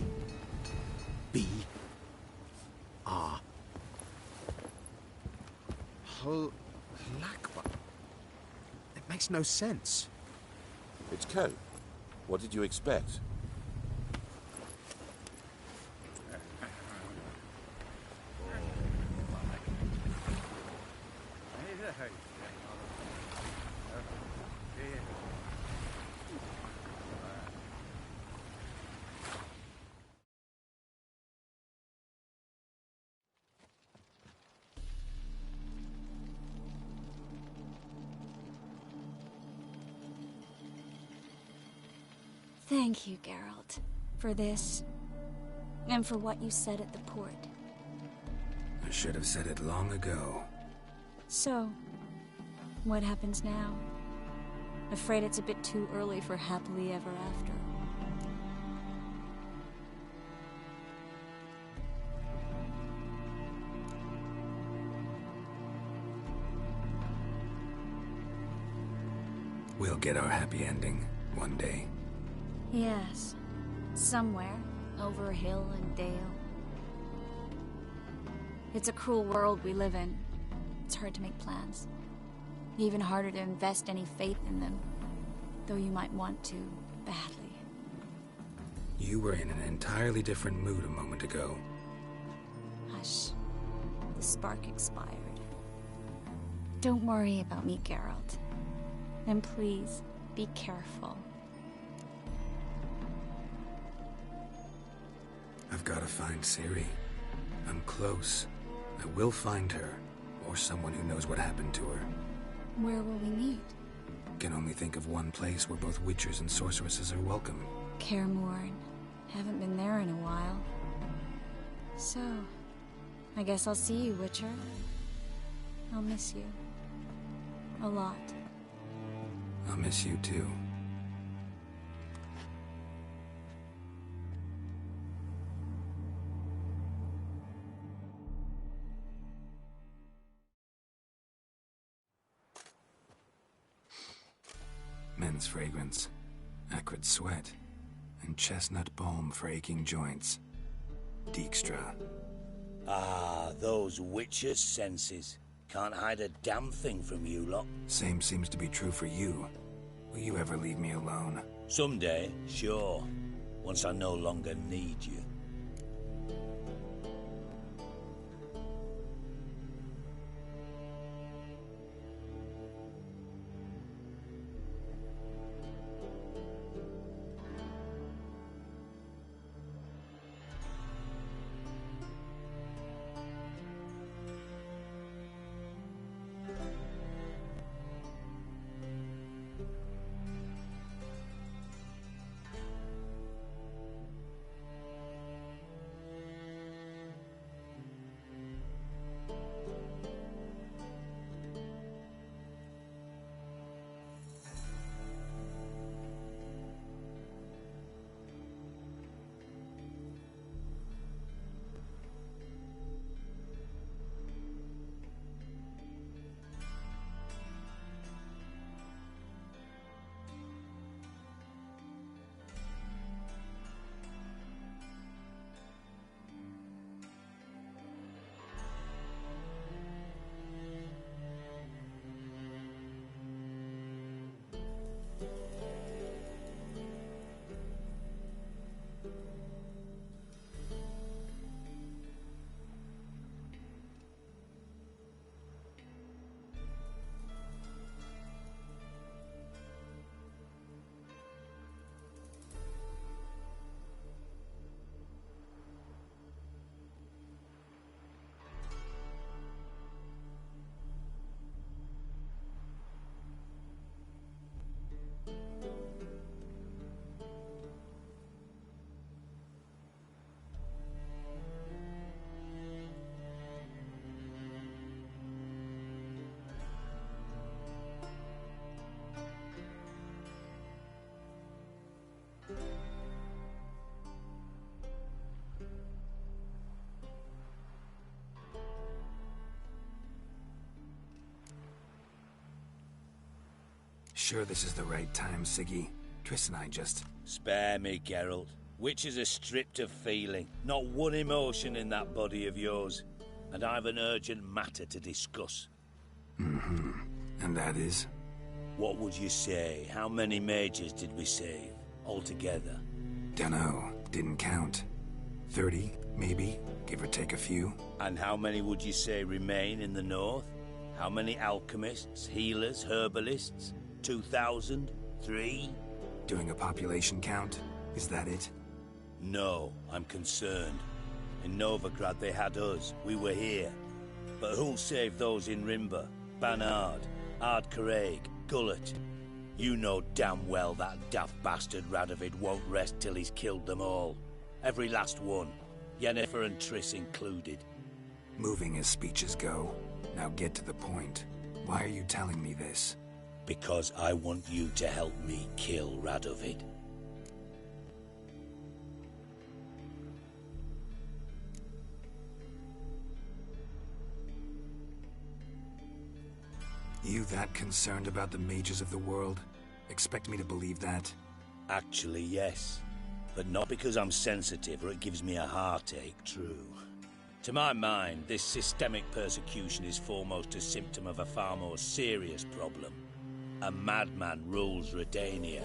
B R Halakba. It makes no sense. It's code. What did you expect? Thank you, Geralt, for this, and for what you said at the port. I should have said it long ago. So, what happens now? Afraid it's a bit too early for happily ever after. We'll get our happy ending one day. Yes, somewhere, over hill and dale. It's a cruel world we live in. It's hard to make plans. Even harder to invest any faith in them, though you might want to, badly. You were in an entirely different mood a moment ago. Hush. The spark expired. Don't worry about me, Geralt. And please, be careful. I've got to find Ciri. I'm close. I will find her, or someone who knows what happened to her. Where will we meet? Can only think of one place where both witchers and sorceresses are welcome. Kaer Morhen. Haven't been there in a while. So, I guess I'll see you, Witcher. I'll miss you. A lot. I'll miss you too. Men's fragrance, acrid sweat, and chestnut balm for aching joints. Dijkstra. Ah, those witches' senses. Can't hide a damn thing from you lot. Same seems to be true for you. Will you ever leave me alone? Someday, sure. Once I no longer need you. Sure this is the right time, Siggy? Triss and I just... Spare me, Geralt. Witches are stripped of feeling. Not one emotion in that body of yours. And I've an urgent matter to discuss. Mm-hmm. And that is? What would you say? How many mages did we save? Altogether? Dunno. Didn't count. 30, maybe? Give or take a few. And how many would you say remain in the north? How many alchemists, healers, herbalists? 2,000? 3? Doing a population count? Is that it? No, I'm concerned. In Novigrad they had us. We were here. But who'll save those in Rimba? Banard, Ardcaraig, Gullet? You know damn well that daft bastard Radovid won't rest till he's killed them all. Every last one. Yennefer and Triss included. Moving as speeches go. Now get to the point. Why are you telling me this? Because I want you to help me kill Radovid. You that concerned about the mages of the world? Expect me to believe that? Actually, yes. But not because I'm sensitive or it gives me a heartache, true. To my mind, this systemic persecution is foremost a symptom of a far more serious problem. A madman rules Redania.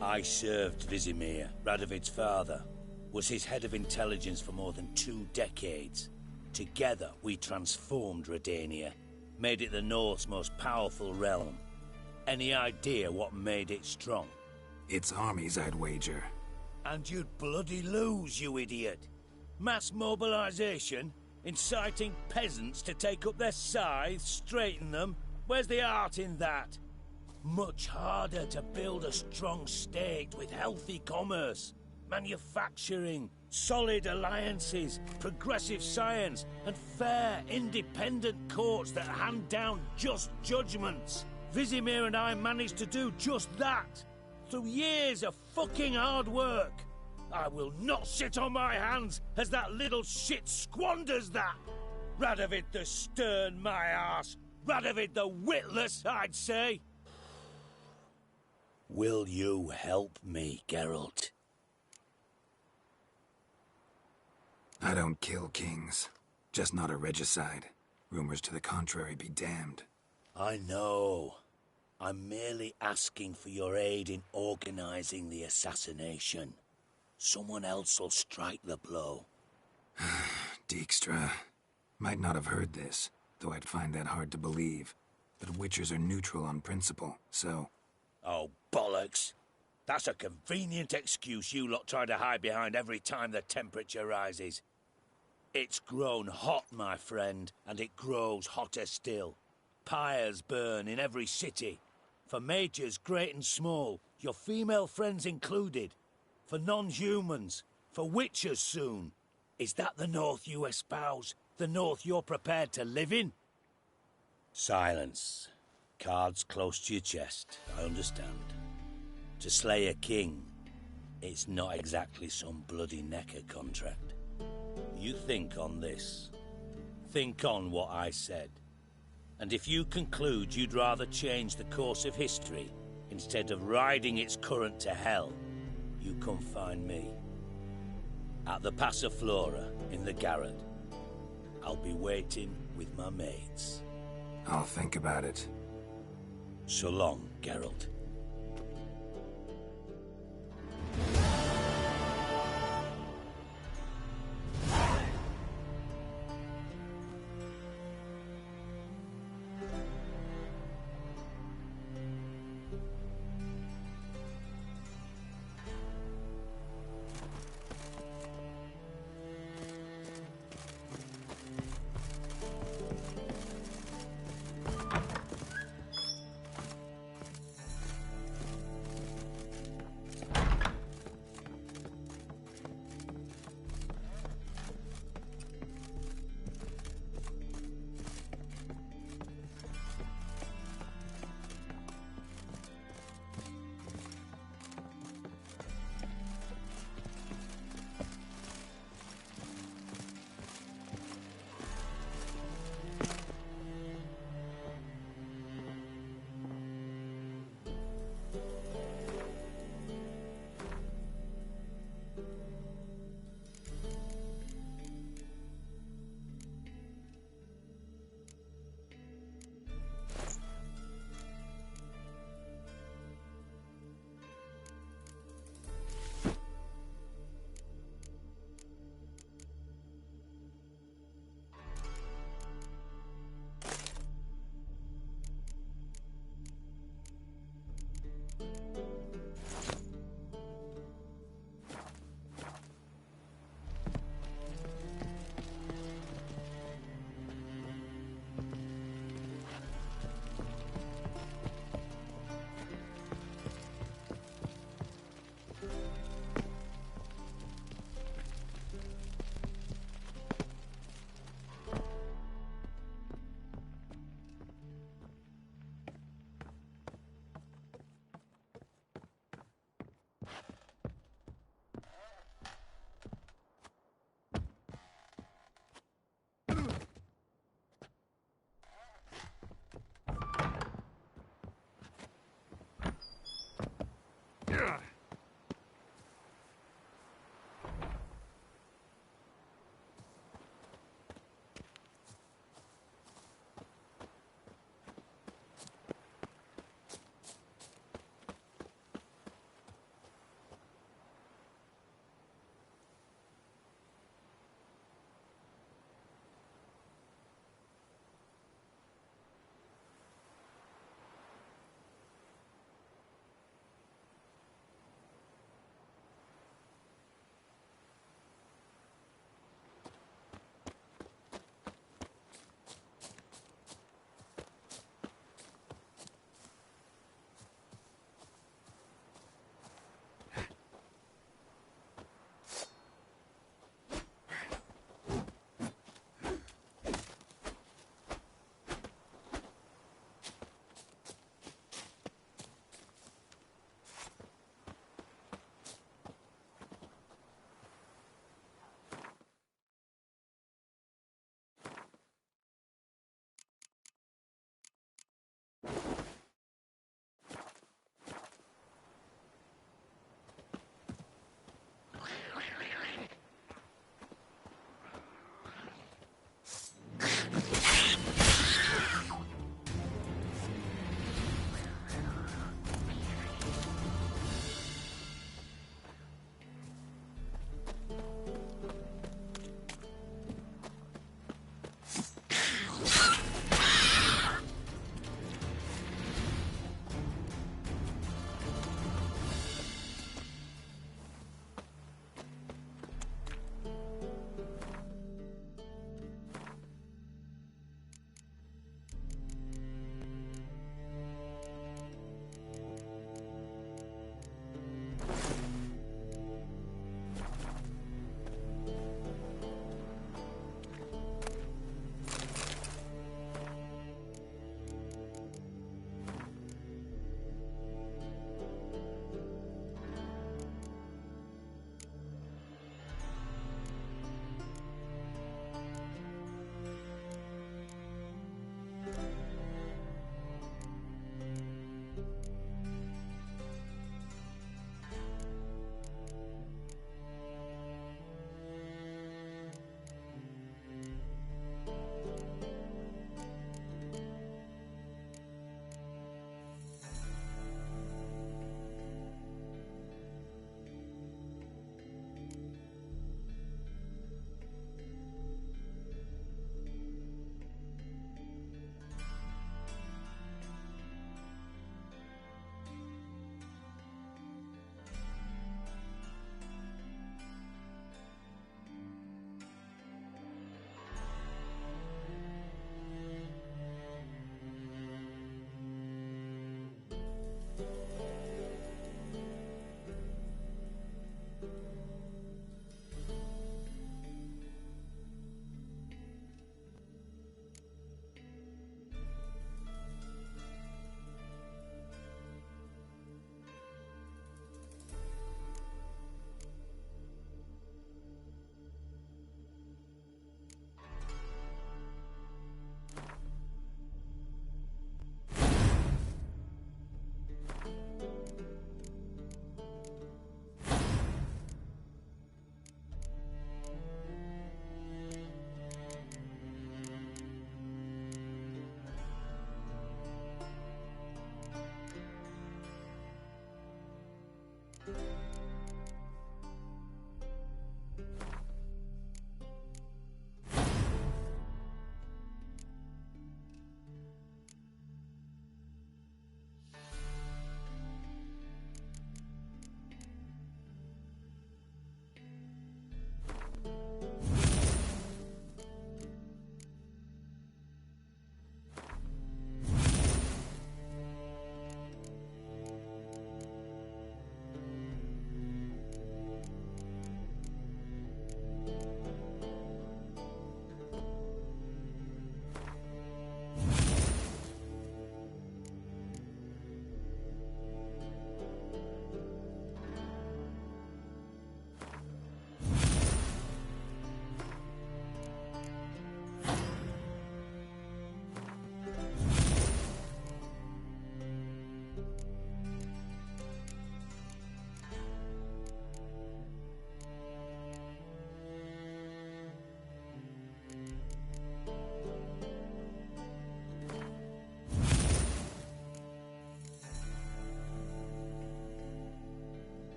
I served Vizimir, Radovid's father, was his head of intelligence for more than 2 decades. Together, we transformed Redania, made it the North's most powerful realm. Any idea what made it strong? Its armies, I'd wager. And you'd bloody lose, you idiot. Mass mobilization, inciting peasants to take up their scythes, straighten them. Where's the art in that? Much harder to build a strong state with healthy commerce, manufacturing, solid alliances, progressive science, and fair, independent courts that hand down just judgments. Vizimir and I managed to do just that, through years of fucking hard work. I will not sit on my hands as that little shit squanders that. Radovid the stern, my arse. Radovid the witless, I'd say. Will you help me, Geralt? I don't kill kings. Just not a regicide. Rumors to the contrary be damned. I know. I'm merely asking for your aid in organizing the assassination. Someone else will strike the blow. Dijkstra. Might not have heard this, though I'd find that hard to believe. But Witchers are neutral on principle, so... Oh, bollocks. That's a convenient excuse you lot try to hide behind every time the temperature rises. It's grown hot, my friend, and it grows hotter still. Pyres burn in every city. For mages great and small, your female friends included. For non-humans, for witchers soon. Is that the North you espouse? The North you're prepared to live in? Silence. Cards close to your chest, I understand. To slay a king, it's not exactly some bloody necker contract. You think on this. Think on what I said. And if you conclude you'd rather change the course of history instead of riding its current to hell, you come find me. At the Passiflora in the Garrett. I'll be waiting with my mates. I'll think about it. So long, Geralt.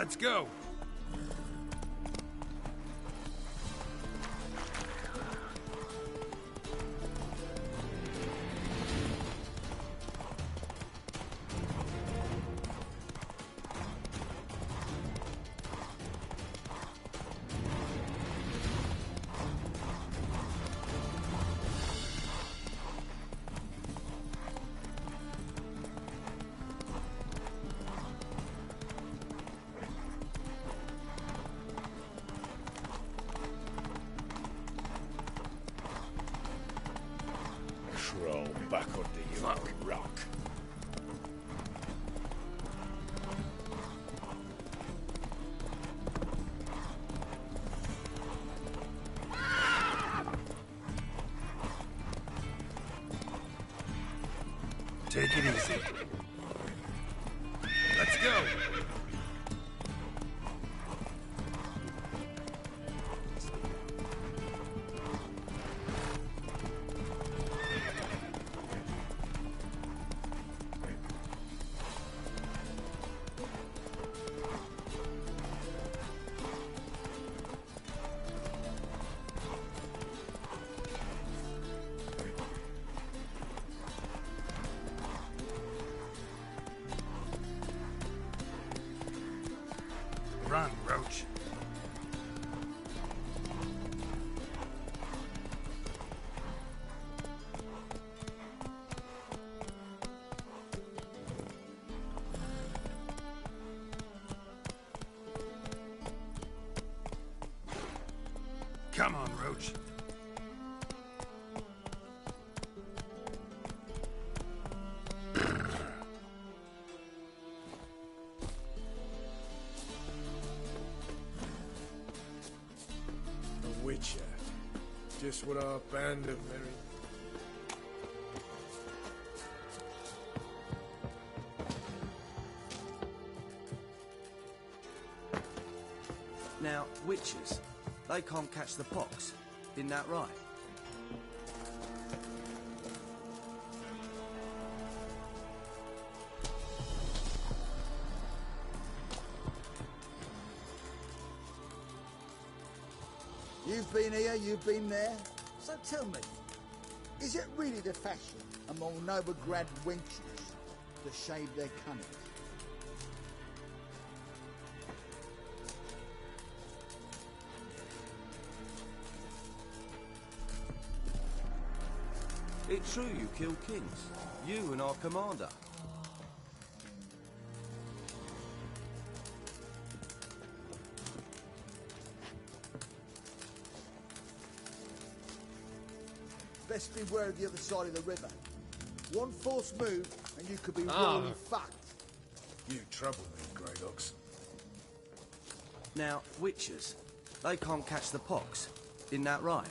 Let's go. Crawl back under your rock. Take it easy. Let's go. Run, Roach. Come on, Roach. Witcher. Just what our band of merry... Now, witches, they can't catch the pox. Isn't that right? You've been here, you've been there. So tell me, is it really the fashion among noble-grad wenches to shave their cunnies? It's true you killed kings. You and our commander. Best beware of the other side of the river. One false move and you could be royally fucked. You trouble me, Greydogs. Now, witches, they can't catch the pox. Isn't that right?